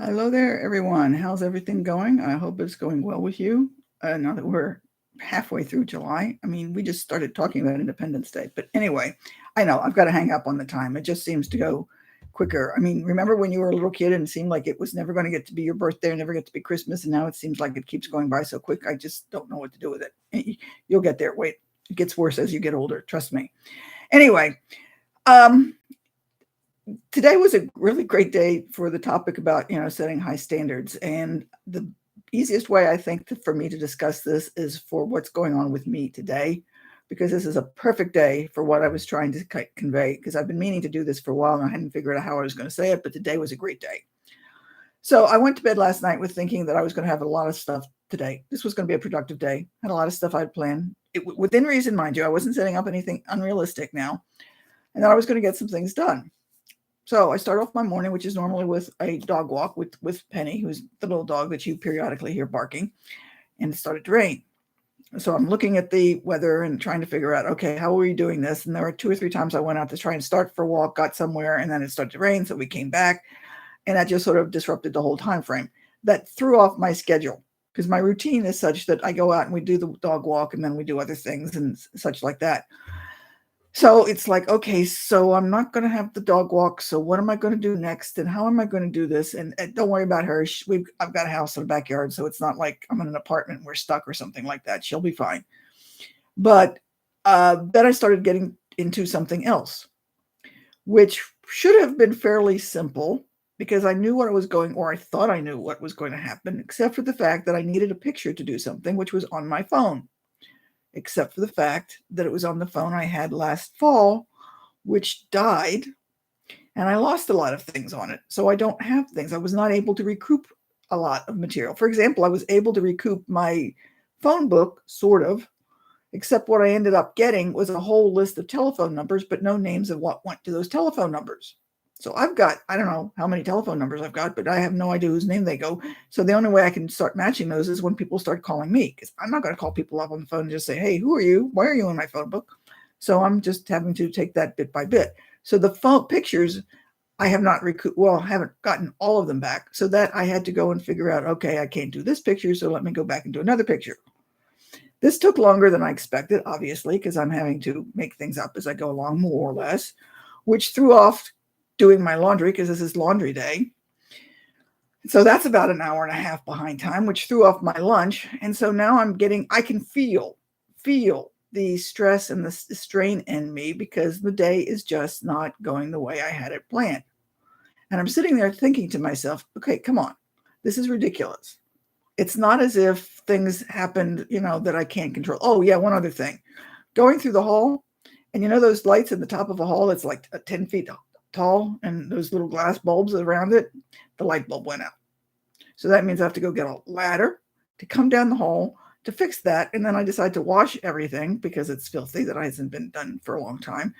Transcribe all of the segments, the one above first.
Hello there, everyone. How's everything going? I hope it's going well with you. Now that we're halfway through July, I mean, we just started talking about Independence Day. But anyway, I know I've got to hang up on the time. It just seems to go quicker. I mean, remember when you were a little kid and it seemed like it was never going to get to be your birthday or never get to be Christmas, and now it seems like it keeps going by so quick. I just don't know what to do with it. You'll get there. Wait, it gets worse as you get older. Trust me. Anyway, um, today was a really great day for the topic about setting high standards, and the easiest way I think for me to discuss this is for what's going on with me today, because this is a perfect day for what I was trying to convey, because I've been meaning to do this for a while and I hadn't figured out how I was going to say it, but today was a great day. So I went to bed last night with thinking that I was going to have a lot of stuff today. This was going to be a productive day. Had a lot of stuff I'd planned, within reason, mind you. I wasn't setting up anything unrealistic now, and that I was going to get some things done. So I start off my morning, which is normally with a dog walk with Penny, who's the little dog that you periodically hear barking, and it started to rain. So I'm looking at the weather and trying to figure out, okay, how are we doing this? And there were 2 or 3 times I went out to try and start for a walk, got somewhere, and then it started to rain. So we came back, and that just sort of disrupted the whole time frame. That threw off my schedule, because my routine is such that I go out and we do the dog walk and then we do other things and such like that. So it's like, okay, so I'm not going to have the dog walk. So what am I going to do next? And how am I going to do this? And don't worry about her. I've got a house in the backyard. So it's not like I'm in an apartment and we're stuck or something like that. She'll be fine. But then I started getting into something else, which should have been fairly simple, because I knew what I was going, or I thought I knew what was going to happen, except for the fact that I needed a picture to do something, which was on my phone, except for the fact that it was on the phone I had last fall, which died, and I lost a lot of things on it. So I don't have things. I was not able to recoup a lot of material. For example, I was able to recoup my phone book, sort of, except what I ended up getting was a whole list of telephone numbers, but no names of what went to those telephone numbers. So I've got, I don't know how many telephone numbers I've got, but I have no idea whose name they go. So the only way I can start matching those is when people start calling me, because I'm not going to call people up on the phone and just say, hey, who are you? Why are you in my phone book? So I'm just having to take that bit by bit. So the phone pictures, I have not recouped, well, I haven't gotten all of them back. So that I had to go and figure out, okay, I can't do this picture, so let me go back and do another picture. This took longer than I expected, obviously, because I'm having to make things up as I go along, more or less, which threw off doing my laundry, because this is laundry day. So that's about an hour and a half behind time, which threw off my lunch. And so now I can feel the stress and the strain in me, because the day is just not going the way I had it planned. And I'm sitting there thinking to myself, okay, come on, this is ridiculous. It's not as if things happened, that I can't control. Oh, yeah, one other thing. Going through the hall, and those lights at the top of a hall, it's like 10 feet tall, and those little glass bulbs around it, the light bulb went out. So that means I have to go get a ladder to come down the hall to fix that. And then I decide to wash everything because it's filthy, that hasn't been done for a long time.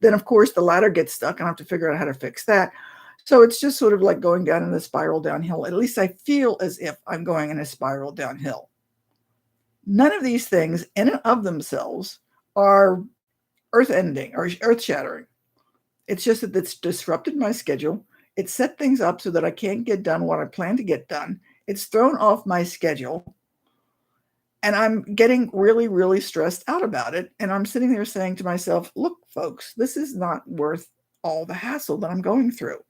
Then, of course, the ladder gets stuck and I have to figure out how to fix that. So it's just sort of like going down in a spiral downhill. At least I feel as if I'm going in a spiral downhill. None of these things in and of themselves are earth-ending or earth-shattering. It's just that it's disrupted my schedule. It's set things up so that I can't get done what I plan to get done. It's thrown off my schedule. And I'm getting really, really stressed out about it. And I'm sitting there saying to myself, look, folks, this is not worth all the hassle that I'm going through.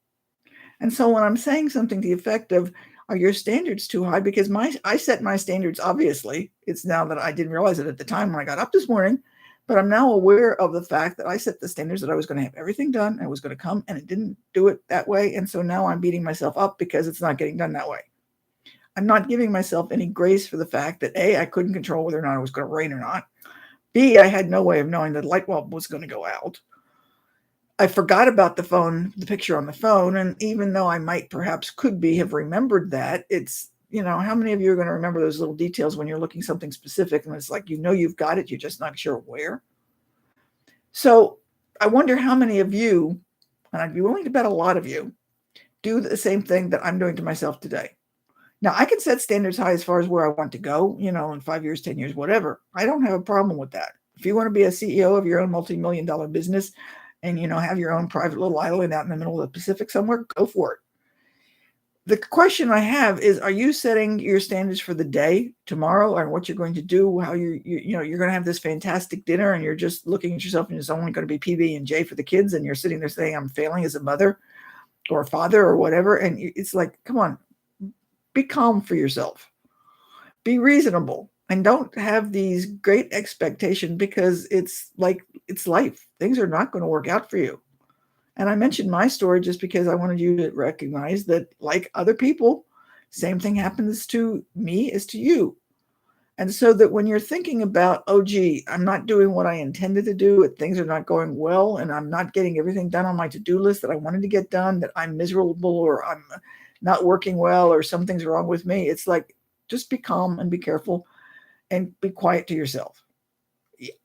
And so when I'm saying something to the effect of, are your standards too high? Because I set my standards, obviously. It's now that I didn't realize it at the time when I got up this morning, but I'm now aware of the fact that I set the standards that I was going to have everything done. I was going to come, and it didn't do it that way. And so now I'm beating myself up because it's not getting done that way. I'm not giving myself any grace for the fact that A, I couldn't control whether or not it was going to rain or not. B, I had no way of knowing that the light bulb was going to go out. I forgot about the picture on the phone. And even though I might perhaps have remembered that, it's, how many of you are going to remember those little details when you're looking something specific and it's like, you've got it, you're just not sure where. So I wonder how many of you, and I'd be willing to bet a lot of you, do the same thing that I'm doing to myself today. Now, I can set standards high as far as where I want to go, in 5 years, 10 years, whatever. I don't have a problem with that. If you want to be a CEO of your own multi-million-dollar business and, have your own private little island out in the middle of the Pacific somewhere, go for it. The question I have is, are you setting your standards for the day tomorrow and what you're going to do, how you're going to have this fantastic dinner and you're just looking at yourself and it's only going to be PB and J for the kids and you're sitting there saying, I'm failing as a mother or a father or whatever. And it's like, come on, be calm for yourself, be reasonable, and don't have these great expectations because it's like, it's life. Things are not going to work out for you. And I mentioned my story just because I wanted you to recognize that, like other people, same thing happens to me as to you. And so that when you're thinking about, oh, gee, I'm not doing what I intended to do, things are not going well, and I'm not getting everything done on my to-do list that I wanted to get done, that I'm miserable or I'm not working well or something's wrong with me, it's like, just be calm and be careful and be quiet to yourself.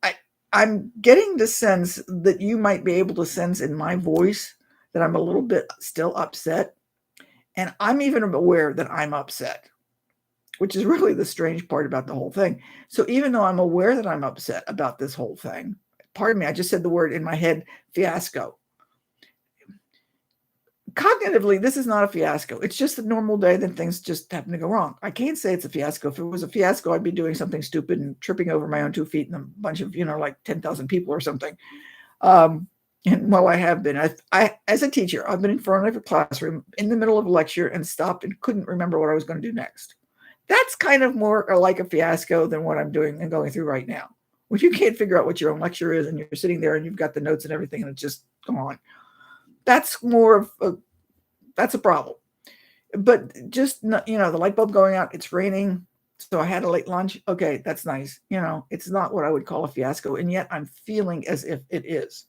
I, I'm getting the sense that you might be able to sense in my voice that I'm a little bit still upset. And I'm even aware that I'm upset, which is really the strange part about the whole thing. So even though I'm aware that I'm upset about this whole thing, pardon me, I just said the word in my head, fiasco. Cognitively, this is not a fiasco. It's just a normal day that things just happen to go wrong. I can't say it's a fiasco. If it was a fiasco, I'd be doing something stupid and tripping over my own 2 feet and a bunch of, like 10,000 people or something. And well, I have been. I, as a teacher, I've been in front of a classroom in the middle of a lecture and stopped and couldn't remember what I was going to do next. That's kind of more like a fiasco than what I'm doing and going through right now. When you can't figure out what your own lecture is and you're sitting there and you've got the notes and everything and it's just gone. That's more of that's a problem. But just, the light bulb going out, it's raining, so I had a late lunch. Okay, that's nice. It's not what I would call a fiasco, and yet I'm feeling as if it is.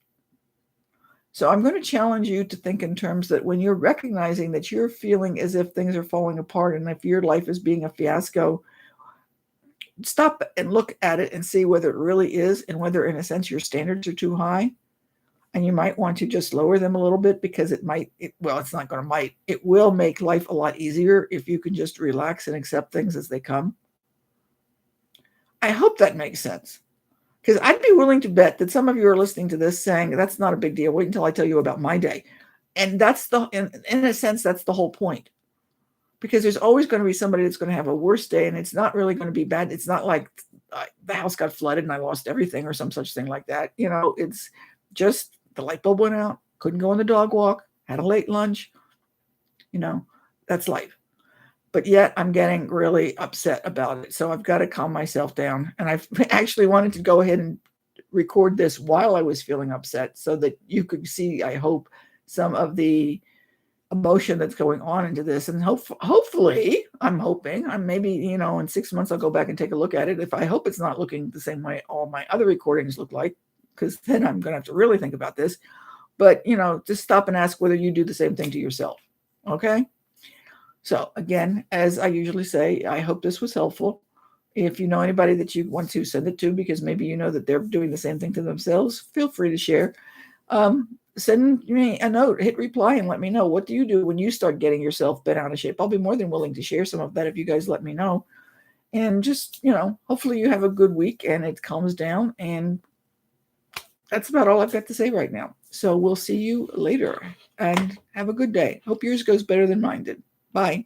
So I'm going to challenge you to think in terms that when you're recognizing that you're feeling as if things are falling apart and if your life is being a fiasco, stop and look at it and see whether it really is and whether, in a sense, your standards are too high. And you might want to just lower them a little bit because it's not going to might. It will make life a lot easier if you can just relax and accept things as they come. I hope that makes sense. Because I'd be willing to bet that some of you are listening to this saying, that's not a big deal. Wait until I tell you about my day. And that's in a sense, that's the whole point. Because there's always going to be somebody that's going to have a worse day and it's not really going to be bad. It's not like the house got flooded and I lost everything or some such thing like that. It's just the light bulb went out, couldn't go on the dog walk, had a late lunch. That's life. But yet I'm getting really upset about it. So I've got to calm myself down. And I've actually wanted to go ahead and record this while I was feeling upset so that you could see, I hope, some of the emotion that's going on into this. And hopefully, I'm hoping, maybe, in 6 months, I'll go back and take a look at it. If I hope it's not looking the same way all my other recordings look like, because then I'm going to have to really think about this. But, just stop and ask whether you do the same thing to yourself. Okay? So again, as I usually say, I hope this was helpful. If you know anybody that you want to send it to, because maybe you know that they're doing the same thing to themselves, feel free to share. Send me a note, hit reply, and let me know. What do you do when you start getting yourself bent out of shape? I'll be more than willing to share some of that if you guys let me know. And just, hopefully you have a good week and it calms down. And that's about all I've got to say right now. So we'll see you later and have a good day. Hope yours goes better than mine did. Bye.